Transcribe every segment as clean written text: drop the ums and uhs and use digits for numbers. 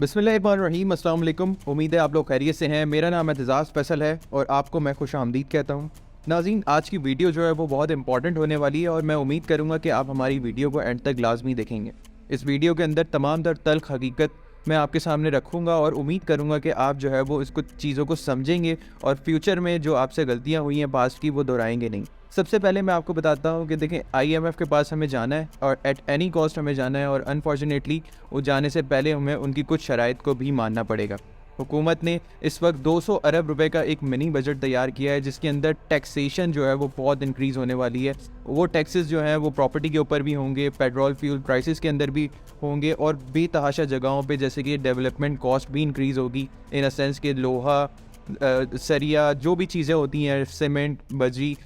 बिस्मिल्लाहिर्रहमानिर्रहीम, अस्सलाम वालेकुम। उम्मीद है आप लोग खैरियत से हैं। मेरा नाम एतजाज़ फैसल है और आपको मैं खुश आमदीद कहता हूँ। नाज़रीन, आज की वीडियो जो है वो बहुत इंपॉर्टेंट होने वाली है और मैं उम्मीद करूँगा कि आप हमारी वीडियो को एंड तक लाजमी देखेंगे। इस वीडियो के अंदर तमाम तर तल्ख हकीकत मैं आपके सामने रखूँगा और उम्मीद करूँगा कि आप जो है वो इसको चीज़ों को समझेंगे और फ्यूचर में जो आपसे गलतियाँ हुई हैं पास्ट की वो दोहराएंगे नहीं। सबसे पहले मैं आपको बताता हूँ कि देखें, आईएमएफ के पास हमें जाना है और एट एनी कॉस्ट हमें जाना है और अनफॉर्चुनेटली वो जाने से पहले हमें उनकी कुछ शराइत को भी मानना पड़ेगा। हुकूमत ने इस वक्त 200 अरब रुपए का एक मिनी बजट तैयार किया है जिसके अंदर टैक्सेशन जो है वो बहुत इंक्रीज़ होने वाली है। वो टैक्सेस जो हैं वो प्रॉपर्टी के ऊपर भी होंगे, पेट्रोल फ्यूल प्राइसेस के अंदर भी होंगे और बेतहाशा जगहों पे जैसे कि डेवलपमेंट कॉस्ट भी इंक्रीज़ होगी इन अ सेंस कि लोहा, सरिया, जो भी चीज़ें होती हैं, सीमेंट, बजरी,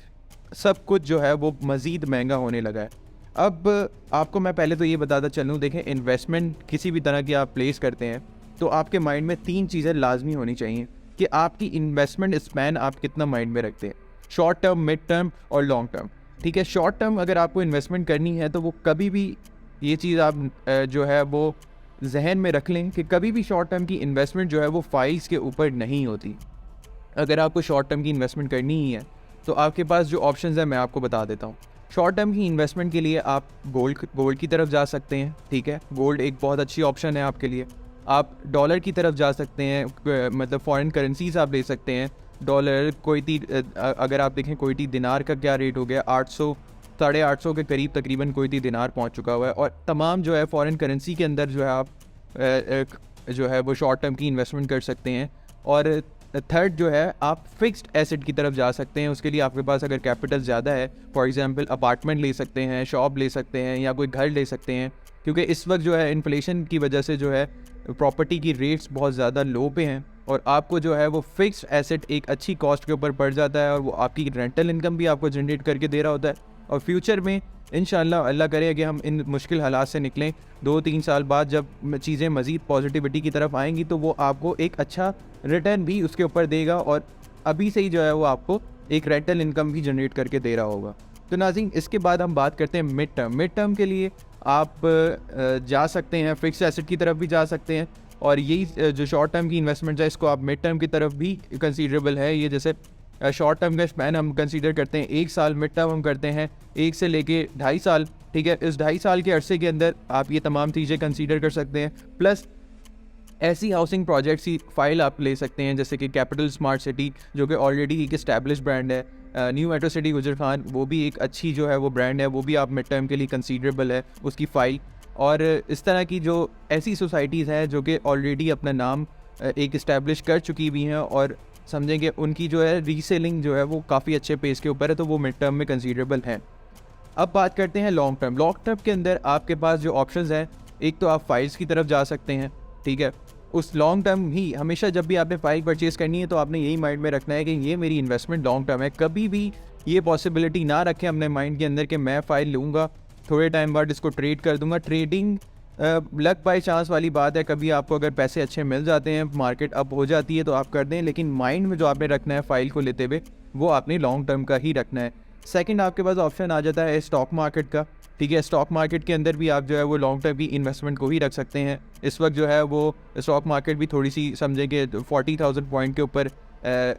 सब कुछ जो है वो मज़ीद महंगा होने लगा है। अब आपको मैं पहले तो ये बताता चलूँ, देखें, इन्वेस्टमेंट किसी भी तरह की आप प्लेस करते हैं तो आपके माइंड में 3 चीज़ें लाजमी होनी चाहिए कि आपकी इन्वेस्टमेंट स्पैन आप कितना माइंड में रखते हैं, शॉर्ट टर्म, मिड टर्म और लॉन्ग टर्म। ठीक है, शॉर्ट टर्म अगर आपको इन्वेस्टमेंट करनी है तो वो कभी भी ये चीज़ आप जो है वो जहन में रख लें कि कभी भी शॉर्ट टर्म की इन्वेस्टमेंट जो है वो फाइल्स के ऊपर नहीं होती। अगर आपको शॉर्ट टर्म की इन्वेस्टमेंट करनी ही है तो आपके पास जो ऑप्शंस हैं मैं आपको बता देता हूँ। शॉर्ट टर्म की इन्वेस्टमेंट के लिए आप गोल्ड की तरफ जा सकते हैं। ठीक है, गोल्ड एक बहुत अच्छी ऑप्शन है आपके लिए। आप डॉलर की तरफ जा सकते हैं, मतलब फॉरेन करेंसीज आप ले सकते हैं। डॉलर, कोईती, अगर आप देखें कोईती दिनार का क्या रेट हो गया, 800 850 के करीब तकरीबन कोईती दिनार पहुंच चुका हुआ है। और तमाम जो है फॉरेन करेंसी के अंदर जो है आप जो है वो शॉर्ट टर्म की इन्वेस्टमेंट कर सकते हैं। और थर्ड जो है आप फिक्स्ड एसेट की तरफ जा सकते हैं। उसके लिए आपके पास अगर कैपिटल ज़्यादा है, फॉर एग्जांपल अपार्टमेंट ले सकते हैं, शॉप ले सकते हैं या कोई घर ले सकते हैं, क्योंकि इस वक्त जो है इन्फ्लेशन की वजह से जो है प्रॉपर्टी की रेट्स बहुत ज़्यादा लो पे हैं और आपको जो है वो फिक्स्ड एसेट एक अच्छी कॉस्ट के ऊपर पड़ जाता है और वो आपकी रेंटल इनकम भी आपको जनरेट करके दे रहा होता है। और फ्यूचर में इंशाल्लाह अल्लाह करे कि हम इन मुश्किल हालात से निकलें, 2-3 साल बाद जब चीज़ें मज़ीद पॉजिटिविटी की तरफ आएंगी तो वो आपको एक अच्छा रिटर्न भी उसके ऊपर देगा और अभी से ही जो है वो आपको एक रेंटल इनकम भी जनरेट करके दे रहा होगा। तो नाज़रीन, इसके बाद हम बात करते हैं मिड टर्म। मिड टर्म के लिए आप जा सकते हैं, फिक्स एसेट की तरफ भी जा सकते हैं और यही जो शॉर्ट टर्म की इन्वेस्टमेंट है इसको आप मिड टर्म की तरफ भी कंसीडरेबल है। ये जैसे शॉर्ट टर्म का स्पैन हम कंसीडर करते हैं 1 साल, मिड टर्म हम करते हैं 1 से लेके 2.5 साल। ठीक है, इस 2.5 साल के अरसे के अंदर आप ये तमाम चीज़ें कंसीडर कर सकते हैं। प्लस ऐसी हाउसिंग प्रोजेक्ट्स की फ़ाइल आप ले सकते हैं जैसे कि कैपिटल स्मार्ट सिटी, जो कि ऑलरेडी एक इस्टेब्लिश ब्रांड है। न्यू मेट्रो सिटी गुजर खान, वो भी एक अच्छी जो है वो ब्रांड है, वो भी आप मिड टर्म के लिए कंसीडरेबल है उसकी फ़ाइल। और इस तरह की जो ऐसी सोसाइटीज़ हैं जो कि ऑलरेडी अपना नाम एक इस्टेब्लिश कर चुकी हुई हैं और समझेंगे उनकी जो है रीसेलिंग जो है वो काफ़ी अच्छे पेस के ऊपर है, तो वो मिड टर्म में कंसीडरेबल हैं। अब बात करते हैं लॉन्ग टर्म। लॉन्ग टर्म के अंदर आपके पास जो ऑप्शंस हैं, एक तो आप फाइल्स की तरफ जा सकते हैं। ठीक है, उस लॉन्ग टर्म ही हमेशा जब भी आपने फाइल परचेज़ करनी है तो आपने यही माइंड में रखना है कि ये मेरी इन्वेस्टमेंट लॉन्ग टर्म है। कभी भी ये पॉसिबिलिटी ना रखें अपने माइंड के अंदर कि मैं फ़ाइल लूँगा, थोड़े टाइम बाद इसको ट्रेड कर दूँगा। ट्रेडिंग लक बाय चांस वाली बात है, कभी आपको अगर पैसे अच्छे मिल जाते हैं, मार्केट अप हो जाती है तो आप कर दें, लेकिन माइंड में जो आपने रखना है फ़ाइल को लेते हुए वो आपने लॉन्ग टर्म का ही रखना है। सेकंड, आपके पास ऑप्शन आ जाता है स्टॉक मार्केट का। ठीक है, स्टॉक मार्केट के अंदर भी आप जो है वो लॉन्ग टर्म की इन्वेस्टमेंट को ही रख सकते हैं। इस वक्त जो है वो स्टॉक मार्केट भी थोड़ी सी समझें कि 40,000 पॉइंट के ऊपर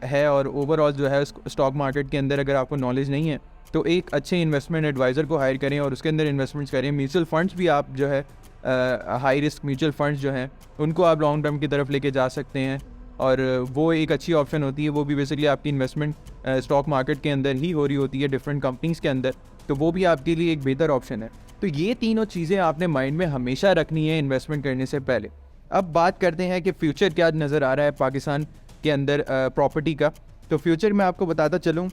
है और ओवरऑल जो है स्टॉक मार्केट के अंदर अगर आपको नॉलेज नहीं है तो एक अच्छे इन्वेस्टमेंट एडवाइज़र को हायर करें और उसके अंदर इन्वेस्टमेंट्स करें। म्यूचुअल फंड्स भी आप जो है हाई रिस्क म्यूचुअल फंड्स जो हैं उनको आप लॉन्ग टर्म की तरफ लेके जा सकते हैं और वो एक अच्छी ऑप्शन होती है। वो भी बेसिकली आपकी इन्वेस्टमेंट स्टॉक मार्केट के अंदर ही हो रही होती है, डिफरेंट कंपनीज़ के अंदर, तो वो भी आपके लिए एक बेहतर ऑप्शन है। तो ये तीनों चीज़ें आपने माइंड में हमेशा रखनी है इन्वेस्टमेंट करने से पहले। अब बात करते हैं कि फ़्यूचर क्या नज़र आ रहा है पाकिस्तान के अंदर प्रॉपर्टी का। तो फ्यूचर में आपको बताता चलूँ,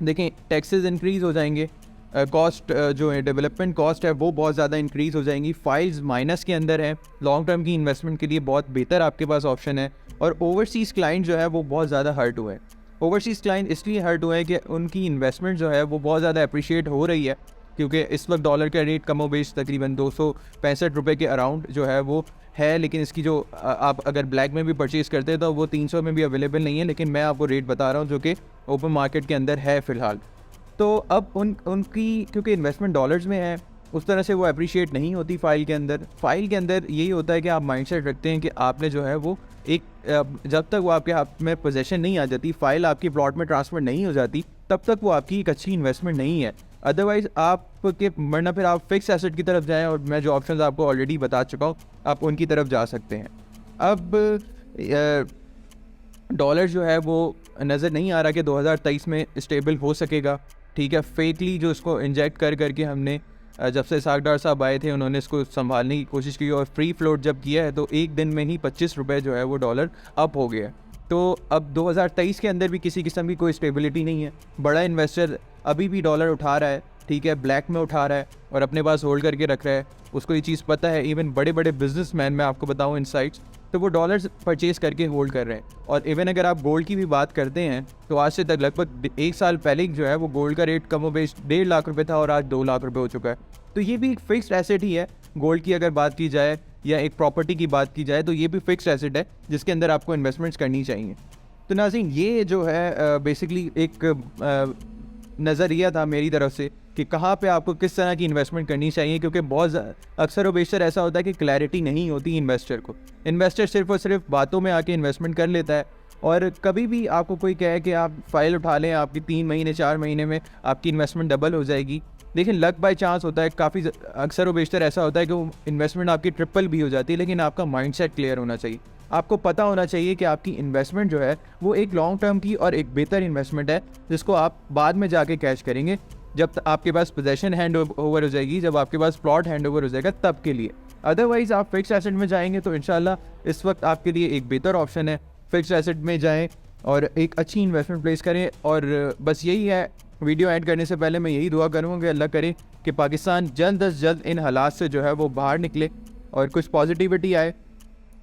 देखें, टैक्सेस इंक्रीज़ हो जाएंगे, कॉस्ट जो है डेवलपमेंट कॉस्ट है वो बहुत ज़्यादा इंक्रीज़ हो जाएंगी, फाइल्स माइनस के अंदर है, लॉन्ग टर्म की इन्वेस्टमेंट के लिए बहुत बेहतर आपके पास ऑप्शन है। और ओवरसीज़ क्लाइंट जो है वो बहुत ज़्यादा हर्ट हुए हैं। ओवरसीज़ क्लाइंट इसलिए हर्ट हुए हैं कि उनकी इन्वेस्टमेंट जो है वो बहुत ज़्यादा अप्रिशिएट हो रही है, क्योंकि इस वक्त डॉलर का रेट कमो बेश तकरीबन 265 रुपये के अराउंड जो है वो है, लेकिन इसकी जो आप अगर ब्लैक में भी परचेज़ करते हैं तो वो 300 में भी अवेलेबल नहीं है, लेकिन मैं आपको रेट बता रहा हूँ जो कि ओपन मार्केट के अंदर है फ़िलहाल। तो अब उनकी क्योंकि इन्वेस्टमेंट डॉलर्स में है उस तरह से वो अप्रिशिएट नहीं होती फ़ाइल के अंदर। फ़ाइल के अंदर यही होता है कि आप माइंडसेट रखते हैं कि आपने जो है वो एक जब तक वो आपके हाथ में पोजेसन नहीं आ जाती, फ़ाइल आपकी प्लॉट में ट्रांसफ़र नहीं हो जाती, तब तक वो आपकी एक अच्छी इन्वेस्टमेंट नहीं है। अदरवाइज़ आपके वरना फिर आप फिक्स एसेट की तरफ जाएँ, और मैं जो ऑप्शंस आपको ऑलरेडी बता चुका हूँ, आप उनकी तरफ जा सकते हैं। अब डॉलर जो है वो नज़र नहीं आ रहा कि 2023 में स्टेबल हो सकेगा, ठीक है। फेकली जो इसको इंजेक्ट कर करके हमने जब से इसाक डार साहब आए थे उन्होंने इसको संभालने की कोशिश की, और फ्री फ्लोट जब किया है तो एक दिन में ही 25 रुपये जो है वो डॉलर अप हो गया। तो अब 2023 के अंदर भी किसी किस्म की कोई स्टेबिलिटी नहीं है। बड़ा इन्वेस्टर अभी भी डॉलर उठा रहा है, ठीक है, ब्लैक में उठा रहा है और अपने पास होल्ड करके रख रहा है। उसको ये चीज़ पता है। इवन बड़े बड़े बिजनेसमैन, मैं आपको बताऊं इनसाइट्स, तो वो डॉलर्स परचेज़ करके होल्ड कर रहे हैं। और इवन अगर आप गोल्ड की भी बात करते हैं तो आज से तक लगभग 1 साल पहले जो है वो गोल्ड का रेट कम बेश 1.5 लाख रुपये था और आज 2 लाख रुपये हो चुका है। तो ये भी एक फिक्स्ड एसेट ही है। गोल्ड की अगर बात की जाए या एक प्रॉपर्टी की बात की जाए तो ये भी फिक्स्ड एसेट है जिसके अंदर आपको इन्वेस्टमेंट्स करनी चाहिए। तो नाज़रीन, ये जो है बेसिकली एक नज़रिया था मेरी तरफ से कि कहाँ पे आपको किस तरह की इन्वेस्टमेंट करनी चाहिए, क्योंकि बहुत अक्सर व बेशतर ऐसा होता है कि क्लैरिटी नहीं होती इन्वेस्टर को। इन्वेस्टर सिर्फ और सिर्फ बातों में आके इन्वेस्टमेंट कर लेता है, और कभी भी आपको कोई कहे कि आप फ़ाइल उठा लें, आपकी 3 महीने 4 महीने में आपकी इन्वेस्टमेंट डबल हो जाएगी, लेकिन लक बाय चांस होता है। काफ़ी अक्सर व बेशतर ऐसा होता है कि वो इन्वेस्टमेंट आपकी ट्रिपल भी हो जाती है, लेकिन आपका माइंडसेट क्लियर होना चाहिए। आपको पता होना चाहिए कि आपकी इन्वेस्टमेंट जो है वो एक लॉन्ग टर्म की और एक बेहतर इन्वेस्टमेंट है, जिसको आप बाद में जाके कैश करेंगे जब आपके पास पोजेसन हैंड ओवर हो जाएगी, जब आपके पास प्लॉट हैंड ओवर हो जाएगा, तब के लिए। अदरवाइज़ आप फिक्स एसेट में जाएंगे तो इंशाल्लाह इस वक्त आपके लिए एक बेहतर ऑप्शन है। फिक्स एसेट में जाएं और एक अच्छी इन्वेस्टमेंट प्लेस करें। और बस यही है। वीडियो ऐड करने से पहले मैं यही दुआ करूँगा कि अल्लाह करे कि पाकिस्तान जल्द अज जल्द इन हालात से जो है वो बाहर निकले और कुछ पॉजिटिविटी आए,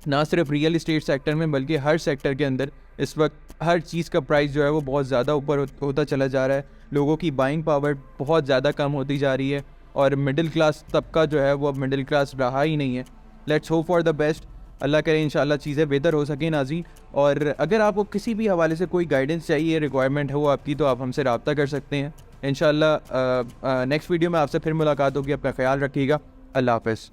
ना सिर्फ रियल इस्टेट सेक्टर में बल्कि हर सेक्टर के अंदर। इस वक्त हर चीज़ का प्राइस जो है वो बहुत ज़्यादा ऊपर होता चला जा रहा है। लोगों की बाइंग पावर बहुत ज़्यादा कम होती जा रही है, और मिडिल क्लास तबका जो है वो अब मिडिल क्लास रहा ही नहीं है। Let's hope for the best. Allah करे इंशाल्लाह चीज़ें बेहतर हो सकें नाज़रीन। और अगर आपको किसी भी हवाले से कोई गाइडेंस चाहिए, रिक्वायरमेंट हो आपकी, तो आप हमसे रब्ता कर सकते हैं। इंशाल्लाह नेक्स्ट वीडियो में आपसे फिर मुलाकात होगी। अपना ख्याल रखिएगा। अल्लाह हाफ़िज़।